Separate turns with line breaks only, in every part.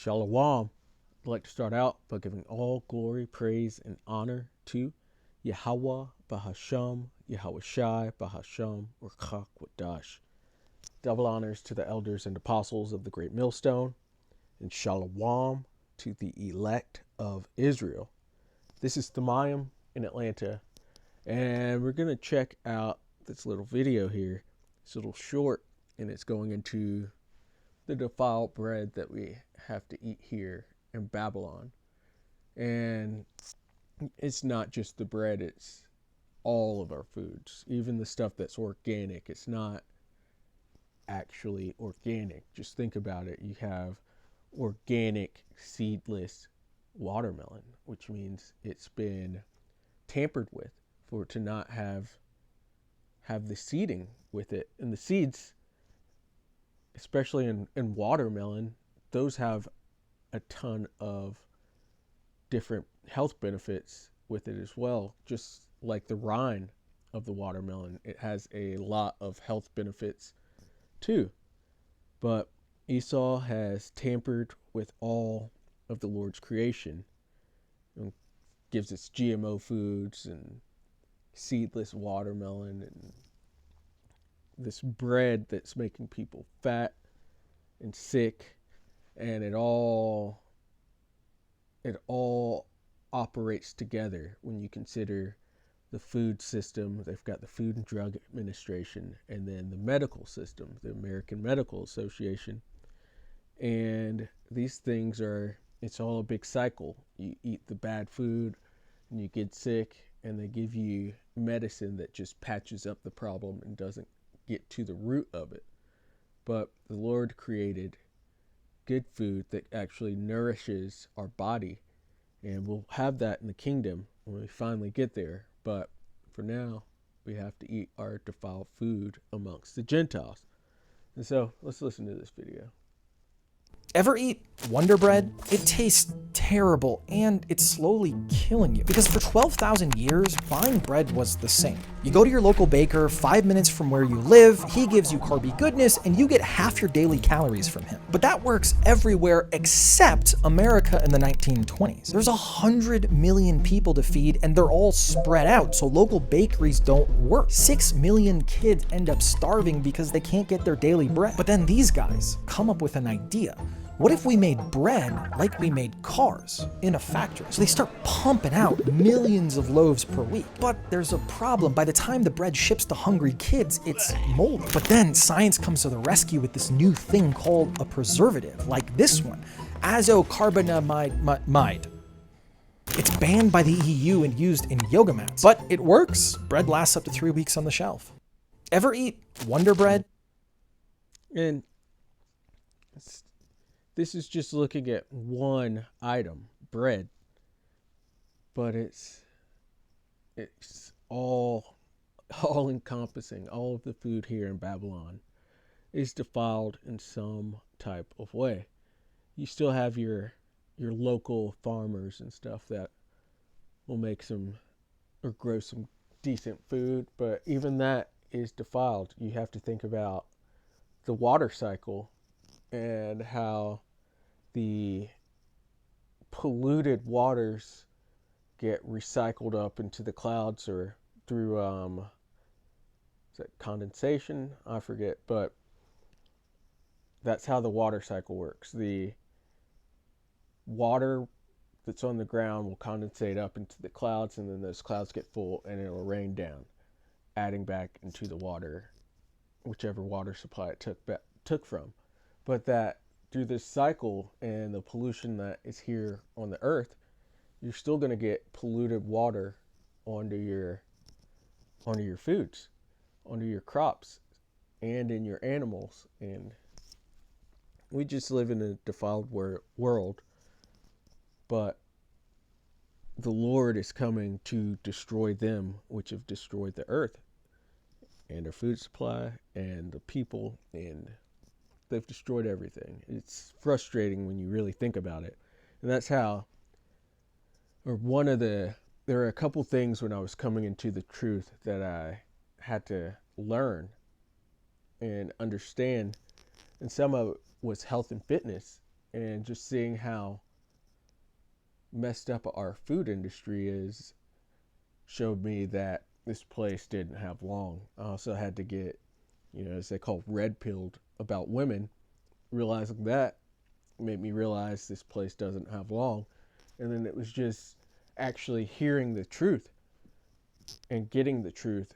Shalom. I'd like to start out by giving all glory, praise, and honor to Yahweh Bahasham, Yahweh Shai Bahasham, Urchak Wadash. Double honors to the elders and apostles of the Great Millstone, and Shalom to the elect of Israel. This is Thamayim in Atlanta, and we're going to check out this little video here. It's a little short, and it's going into the defiled bread that we have to eat here in Babylon. And it's not just the bread, it's all of our foods, even the stuff that's organic. It's not actually organic. Just think about it. You have organic seedless watermelon, which means it's been tampered with for it to not have the seeding with it. And the seeds, especially in watermelon, those have a ton of different health benefits with it as well. Just like the rind of the watermelon, it has a lot of health benefits too. But Esau has tampered with all of the Lord's creation and gives us GMO foods and seedless watermelon and this bread that's making people fat and sick, and it all operates together when you consider the food system. They've got the Food and Drug Administration, and then the medical system, the American Medical Association. And these things it's all a big cycle. You eat the bad food and you get sick, and they give you medicine that just patches up the problem and doesn't get to the root of it. But the Lord created good food that actually nourishes our body, and we'll have that in the kingdom when we finally get there. But for now, we have to eat our defiled food amongst the Gentiles. And so let's listen to this video.
Ever eat Wonder Bread? It tastes terrible, and it's slowly killing you. Because for 12,000 years, buying bread was the same. You go to your local baker 5 minutes from where you live, he gives you carby goodness, and you get half your daily calories from him. But that works everywhere except America in the 1920s. There's 100 million people to feed, and they're all spread out, so local bakeries don't work. 6 million kids end up starving because they can't get their daily bread. But then these guys come up with an idea. What if we made bread like we made cars in a factory? So they start pumping out millions of loaves per week. But there's a problem. By the time the bread ships to hungry kids, it's moldy. But then science comes to the rescue with this new thing called a preservative, like this one, azocarbonamide. It's banned by the EU and used in yoga mats. But it works. Bread lasts up to 3 weeks on the shelf. Ever eat Wonder Bread?
And this is just looking at one item, bread, but it's all encompassing. All of the food here in Babylon is defiled in some type of way. You still have your local farmers and stuff that will make some or grow some decent food, but even that is defiled. You have to think about the water cycle and how the polluted waters get recycled up into the clouds or through is that condensation? I forget, but that's how the water cycle works. The water that's on the ground will condensate up into the clouds, and then those clouds get full and it'll rain down, adding back into the water, whichever water supply it took from. But that through this cycle and the pollution that is here on the earth, you're still going to get polluted water onto your foods, onto your crops, and in your animals. And we just live in a defiled world, but the Lord is coming to destroy them which have destroyed the earth and our food supply and the people, and they've destroyed everything. It's frustrating when you really think about it. And that's how, there are a couple things when I was coming into the truth that I had to learn and understand. And some of it was health and fitness. And just seeing how messed up our food industry is showed me that this place didn't have long. I also had to get, as they call red pilled about women. Realizing that made me realize this place doesn't have long. And then it was just actually hearing the truth and getting the truth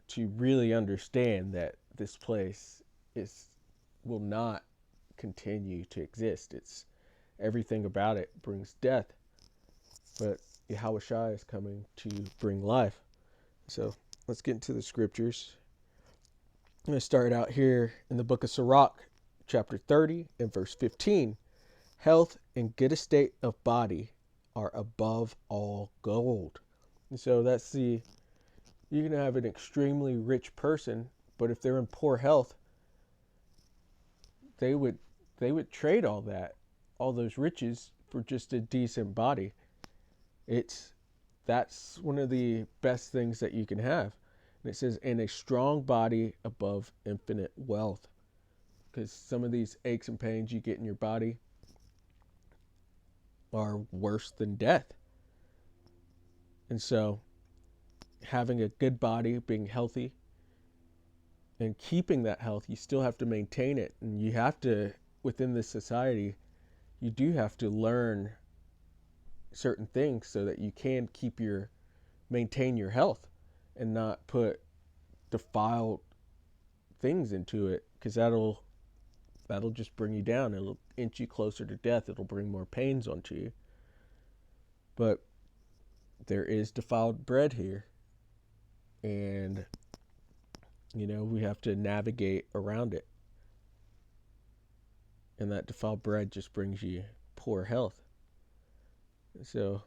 to really understand that this place is will not continue to exist. It's everything about it brings death, but Yahweh Shai is coming to bring life. So let's get into the scriptures. I'm going to start out here in the book of Sirach, chapter 30 and verse 15. Health and good estate of body are above all gold. And so you can have an extremely rich person, but if they're in poor health, they would trade all those riches for just a decent body. That's one of the best things that you can have. And it says, and a strong body above infinite wealth. Because some of these aches and pains you get in your body are worse than death. And so having a good body, being healthy, and keeping that health, you still have to maintain it. And you have to, within this society, you do have to learn certain things so that you can maintain your health and not put defiled things into it, because that'll just bring you down. It'll inch you closer to death. It'll bring more pains onto you. But there is defiled bread here, and we have to navigate around it. And that defiled bread just brings you poor health. So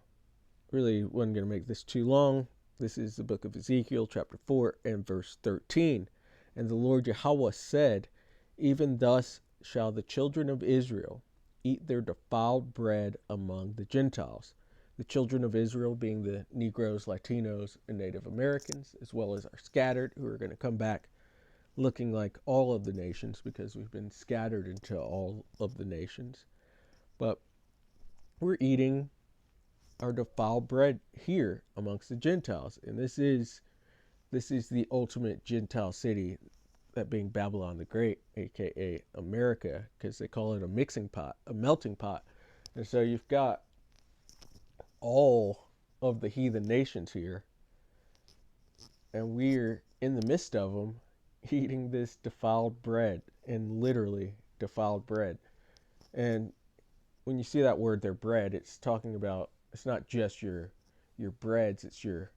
really wasn't going to make this too long. This is the book of Ezekiel, chapter 4 and verse 13. And the Lord Yahweh said, even thus shall the children of Israel eat their defiled bread among the Gentiles. The children of Israel being the Negroes, Latinos, and Native Americans, as well as our scattered, who are going to come back looking like all of the nations, because we've been scattered into all of the nations. But we're eating our defiled bread here amongst the Gentiles. And this is the ultimate Gentile city, that being Babylon the Great, aka America, because they call it a mixing pot, a melting pot. And so you've got all of the heathen nations here, and we're in the midst of them eating this defiled bread, and literally defiled bread. And when you see that word there, bread, it's talking about, it's not just your breads, it's your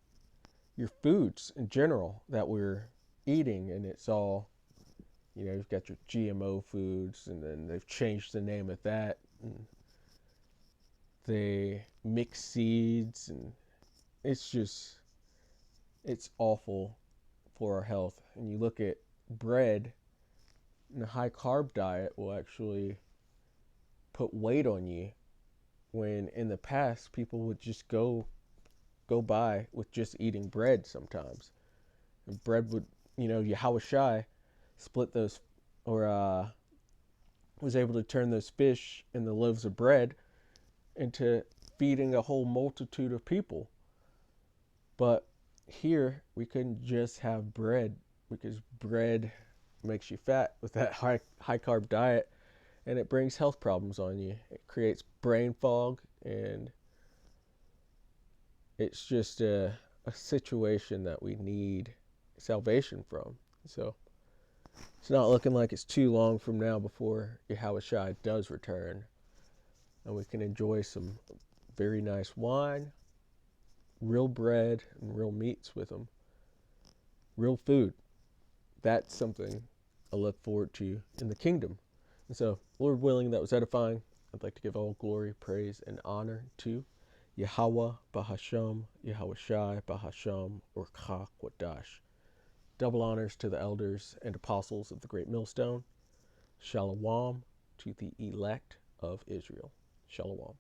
foods in general that we're eating. And it's all, you've got your GMO foods, and then they've changed the name of that, and they mix seeds, and it's awful for our health. And you look at bread, and a high carb diet will actually put weight on you, when in the past people would just go by with just eating bread sometimes. And bread would, Yahweh Shai split those, or was able to turn those fish and the loaves of bread into feeding a whole multitude of people. But here we couldn't just have bread, because bread makes you fat with that high carb diet, and it brings health problems on you. It creates brain fog, and it's just a situation that we need salvation from. So it's not looking like it's too long from now before Yahweh Shai does return, and we can enjoy some very nice wine, real bread, and real meats with them. Real food. That's something I look forward to in the kingdom. And so, Lord willing, that was edifying. I'd like to give all glory, praise, and honor to Yahweh Bahasham, Yahweh Shai Bahasham, or Quadash. Double honors to the elders and apostles of the Great Millstone. Shalom to the elect of Israel. Shalom.